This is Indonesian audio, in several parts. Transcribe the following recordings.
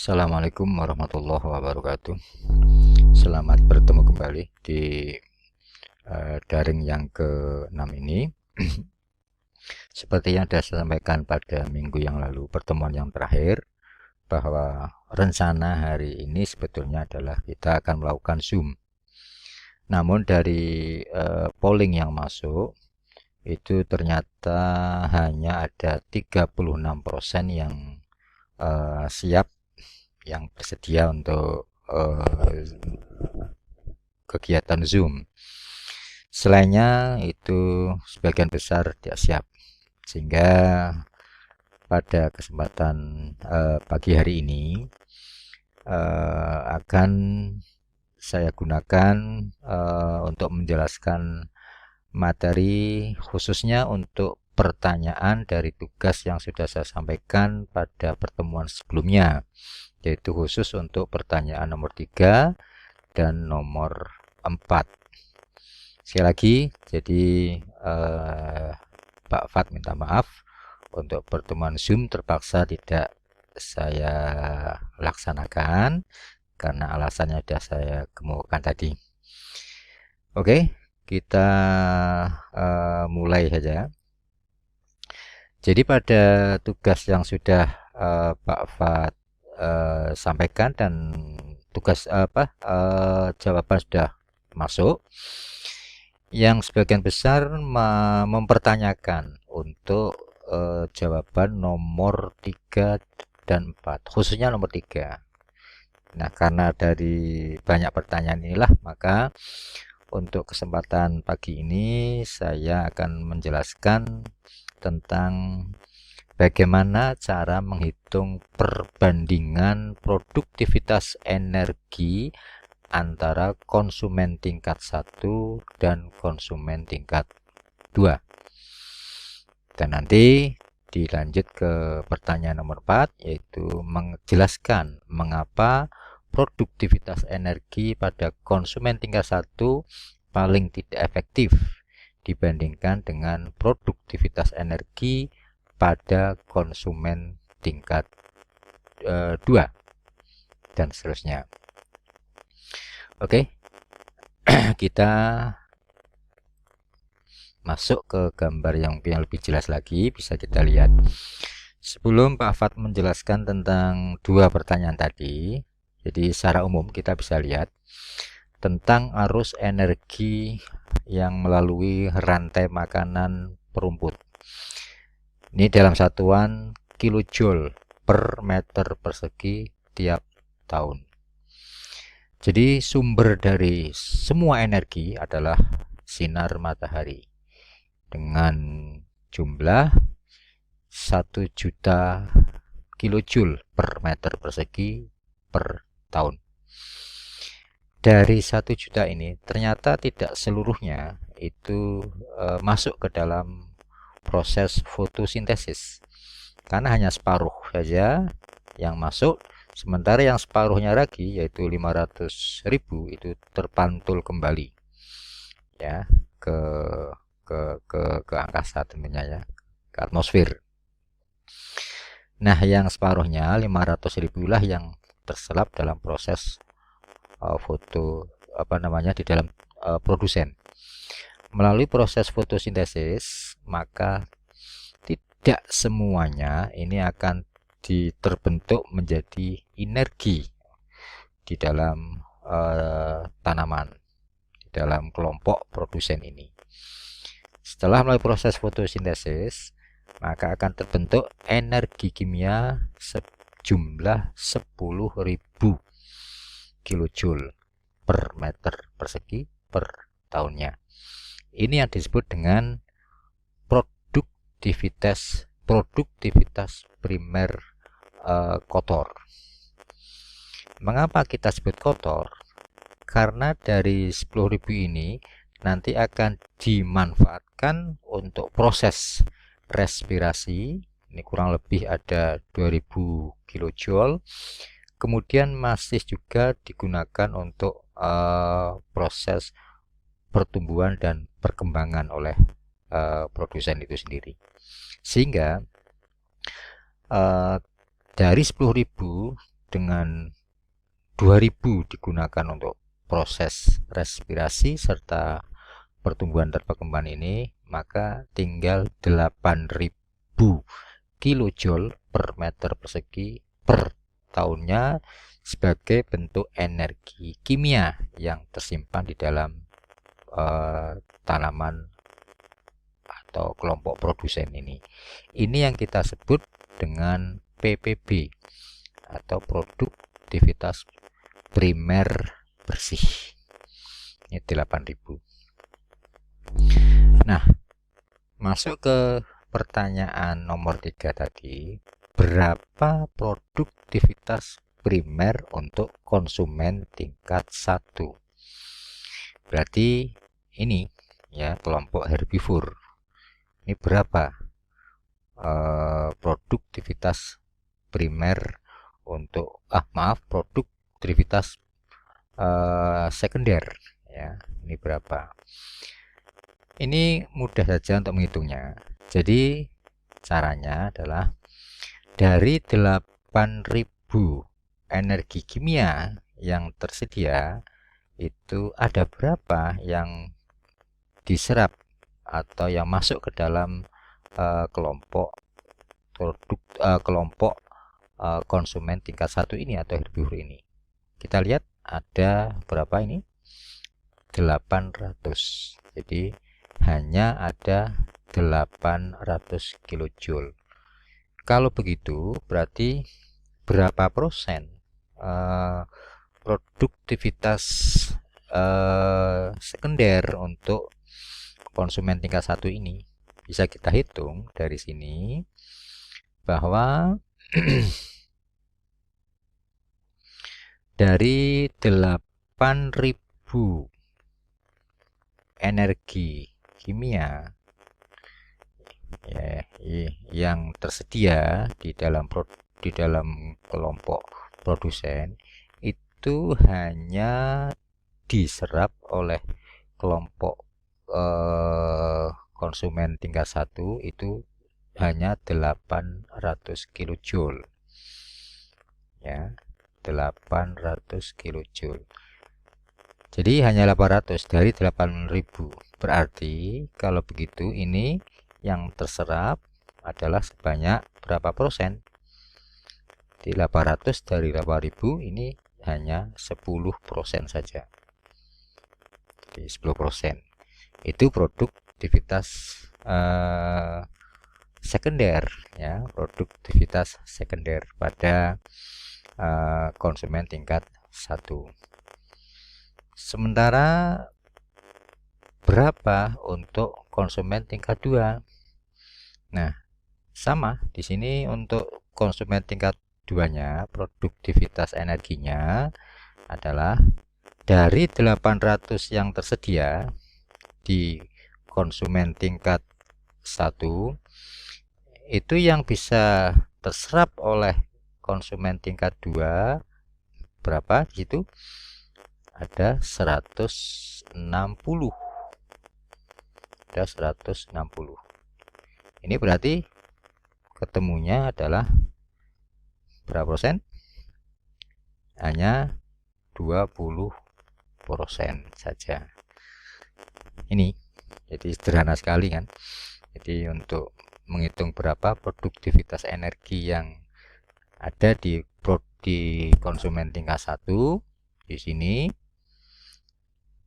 Assalamualaikum warahmatullahi wabarakatuh. Selamat bertemu kembali di daring yang ke-6 ini. Seperti yang sudah saya sampaikan pada minggu yang lalu, pertemuan yang terakhir, bahwa rencana hari ini sebetulnya adalah kita akan melakukan Zoom. Namun dari polling yang masuk, itu ternyata hanya ada 36% yang siap, yang bersedia untuk kegiatan Zoom. Selainnya itu sebagian besar tidak siap, sehingga pada kesempatan pagi hari ini akan saya gunakan untuk menjelaskan materi khususnya untuk pertanyaan dari tugas yang sudah saya sampaikan pada pertemuan sebelumnya, yaitu khusus untuk pertanyaan nomor 3 dan nomor 4. Sekali lagi, jadi Pak Fat minta maaf untuk pertemuan Zoom terpaksa tidak saya laksanakan karena alasannya sudah saya kemukakan tadi. Oke, kita mulai saja. Jadi pada tugas yang sudah Pak Fat sampaikan dan tugas jawaban sudah masuk, yang sebagian besar mempertanyakan untuk jawaban nomor 3 dan 4, khususnya nomor 3. Nah, karena dari banyak pertanyaan inilah, maka untuk kesempatan pagi ini saya akan menjelaskan tentang bagaimana cara menghitung perbandingan produktivitas energi antara konsumen tingkat 1 dan konsumen tingkat 2. Dan nanti dilanjut ke pertanyaan nomor 4, yaitu menjelaskan mengapa produktivitas energi pada konsumen tingkat 1 paling tidak efektif dibandingkan dengan produktivitas energi pada konsumen tingkat 2 dan seterusnya. Oke, kita masuk ke gambar yang lebih jelas lagi, bisa kita lihat. Sebelum Pak Fat menjelaskan tentang dua pertanyaan tadi, jadi secara umum kita bisa lihat tentang arus energi yang melalui rantai makanan perumput. Ini dalam satuan kilojoule per meter persegi tiap tahun. Jadi sumber dari semua energi adalah sinar matahari dengan jumlah 1 juta kilojoule per meter persegi per tahun. Dari 1 juta ini ternyata tidak seluruhnya itu masuk ke dalam proses fotosintesis, karena hanya separuh saja yang masuk, sementara yang separuhnya lagi yaitu 500.000 itu terpantul kembali ya ke angkasa, tentunya ya, ke atmosfer. Nah, yang separuhnya 500.000 lah yang terselap dalam proses di dalam produsen. Melalui proses fotosintesis, maka tidak semuanya ini akan terbentuk menjadi energi di dalam tanaman, di dalam kelompok produsen ini. Setelah melalui proses fotosintesis, maka akan terbentuk energi kimia sejumlah 10.000 kilojoule per meter persegi per tahunnya. Ini yang disebut dengan produktivitas primer kotor. Mengapa kita sebut kotor? Karena dari 10.000 ini nanti akan dimanfaatkan untuk proses respirasi. Ini kurang lebih ada 2000 kilojoule. Kemudian masih juga digunakan untuk proses pertumbuhan dan perkembangan oleh produsen itu sendiri. Sehingga dari 10.000 dengan 2000 digunakan untuk proses respirasi serta pertumbuhan dan perkembangan ini, maka tinggal 8000 kilojoule per meter persegi per tahunnya sebagai bentuk energi kimia yang tersimpan di dalam tanaman atau kelompok produsen ini. Ini yang kita sebut dengan PPB atau produktivitas primer bersih. Ini 8000. Nah, masuk ke pertanyaan nomor 3 tadi, berapa produktivitas primer untuk konsumen tingkat 1? Berarti ini ya kelompok herbivore. Ini berapa produktivitas primer untuk produktivitas sekunder ya. Ini berapa? Ini mudah saja untuk menghitungnya. Jadi caranya adalah dari 8000 energi kimia yang tersedia, itu ada berapa yang diserap atau yang masuk ke dalam kelompok konsumen tingkat 1 ini atau herbivore ini. Kita lihat ada berapa ini? 800. Jadi hanya ada 800 kilojoule. Kalau begitu berarti berapa persen produktivitas sekunder untuk konsumen tingkat 1 ini? Bisa kita hitung dari sini bahwa dari 8000 energi kimia ya, yang tersedia di dalam kelompok produsen, itu hanya diserap oleh kelompok konsumen tingkat 1 itu hanya 800 kilojoule ya, 800 kilojoule. Jadi hanya 800 dari 8000. Berarti kalau begitu ini yang terserap adalah sebanyak berapa persen? Di 800 dari 8000 ini hanya 10% saja. Jadi 10%. Itu produktivitas sekunder ya, produktivitas sekunder pada konsumen tingkat 1. Sementara berapa untuk konsumen tingkat 2? Nah, sama di sini untuk konsumen tingkat 2-nya, produktivitas energinya adalah dari 800 yang tersedia di konsumen tingkat 1, itu yang bisa terserap oleh konsumen tingkat 2 berapa di situ? Ada 160. Ada 160. Ini berarti ketemunya adalah berapa persen? Hanya 20% saja. Ini jadi sederhana sekali kan. Jadi untuk menghitung berapa produktivitas energi yang ada di konsumen tingkat 1 di sini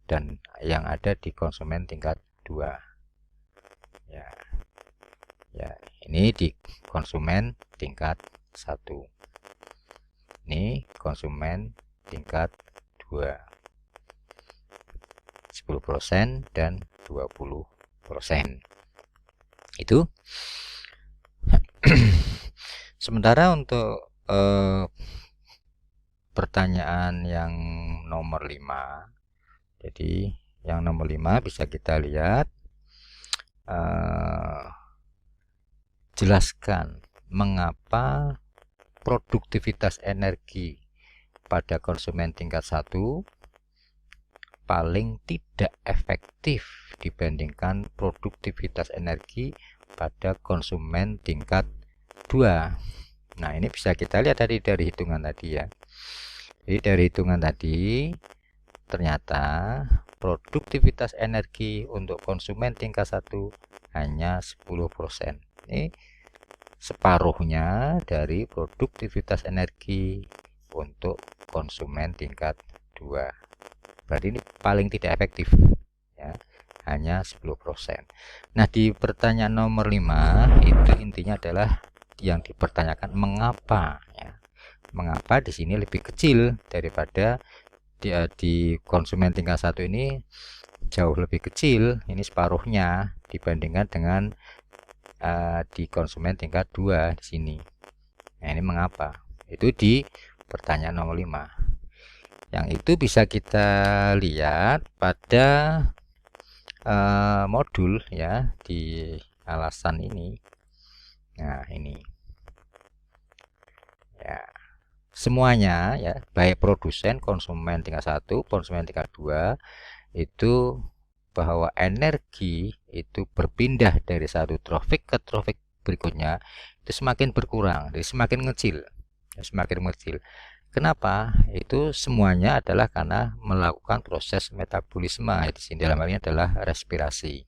dan yang ada di konsumen tingkat 2 ya. Ya, ini di konsumen tingkat 1. Ini konsumen tingkat 2. 10% dan 20%. Itu. Sementara untuk pertanyaan yang nomor 5. Jadi yang nomor 5 bisa kita lihat, jelaskan mengapa produktivitas energi pada konsumen tingkat 1 paling tidak efektif dibandingkan produktivitas energi pada konsumen tingkat 2. Nah, ini bisa kita lihat dari hitungan tadi ya. Jadi dari hitungan tadi ternyata produktivitas energi untuk konsumen tingkat 1 hanya 10%. Ini separuhnya dari produktivitas energi untuk konsumen tingkat 2. Berarti ini paling tidak efektif ya, hanya 10%. Nah, di pertanyaan nomor 5 itu intinya adalah yang dipertanyakan mengapa ya. Mengapa di sini lebih kecil daripada di konsumen tingkat 1 ini jauh lebih kecil, ini separuhnya dibandingkan dengan di konsumen tingkat 2 di sini. Nah, ini mengapa? Itu di pertanyaan nomor 5. Yang itu bisa kita lihat pada modul ya di alasan ini. Nah, ini ya, semuanya ya, baik produsen, konsumen tingkat 1, konsumen tingkat 2 itu bahwa energi itu berpindah dari satu trafik ke trafik berikutnya itu semakin berkurang, jadi semakin mengecil, Kenapa? Itu semuanya adalah karena melakukan proses metabolisme. Di sini dalam hal ini adalah respirasi.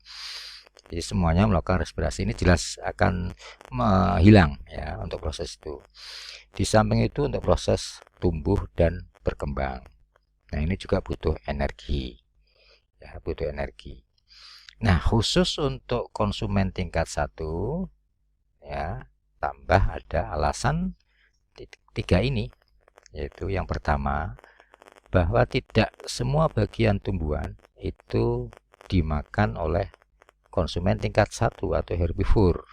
Jadi semuanya melakukan respirasi, ini jelas akan hilang ya untuk proses itu. Di samping itu untuk proses tumbuh dan berkembang. Nah, ini juga butuh energi. Ya, butuh energi. Nah, khusus untuk konsumen tingkat 1 ya, tambah ada alasan 3 ini, yaitu yang pertama bahwa tidak semua bagian tumbuhan itu dimakan oleh konsumen tingkat 1 atau herbivore.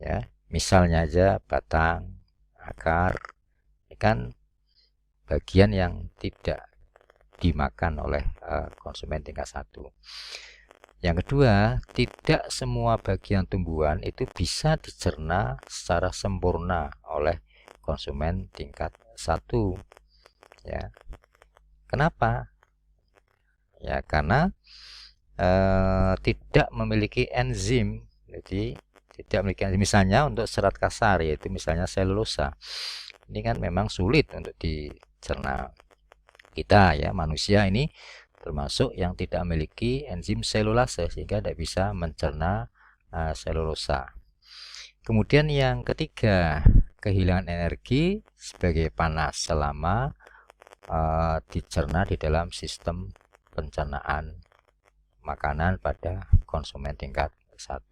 Ya, misalnya aja batang, akar, ini kan bagian yang tidak dimakan oleh konsumen tingkat 1. Yang kedua, tidak semua bagian tumbuhan itu bisa dicerna secara sempurna oleh konsumen tingkat 1. Ya. Kenapa? Ya, karena tidak memiliki enzim. Jadi tidak memiliki enzim. Misalnya untuk serat kasar, yaitu misalnya selulosa. Ini kan memang sulit untuk dicerna. Kita ya, manusia ini termasuk yang tidak memiliki enzim selulase sehingga tidak bisa mencerna selulosa. Kemudian yang ketiga, kehilangan energi sebagai panas selama dicerna di dalam sistem pencernaan makanan pada konsumen tingkat 1.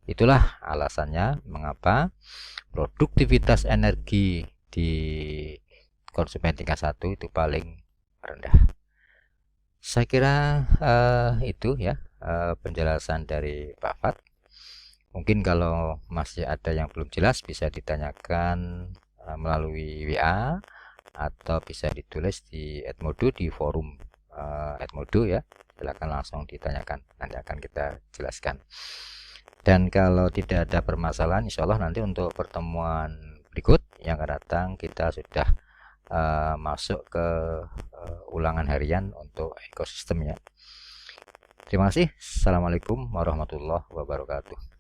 Itulah alasannya mengapa produktivitas energi di konsumen tingkat 1 itu paling rendah. Saya kira itu ya penjelasan dari Pak Fat. Mungkin kalau masih ada yang belum jelas bisa ditanyakan melalui WA atau bisa ditulis di Edmodo di forum Edmodo ya. Silakan langsung ditanyakan, nanti akan kita jelaskan. Dan kalau tidak ada permasalahan, insya Allah nanti untuk pertemuan berikut yang akan datang kita sudah masuk ke ulangan harian untuk ekosistemnya. Terima kasih. Assalamualaikum warahmatullahi wabarakatuh.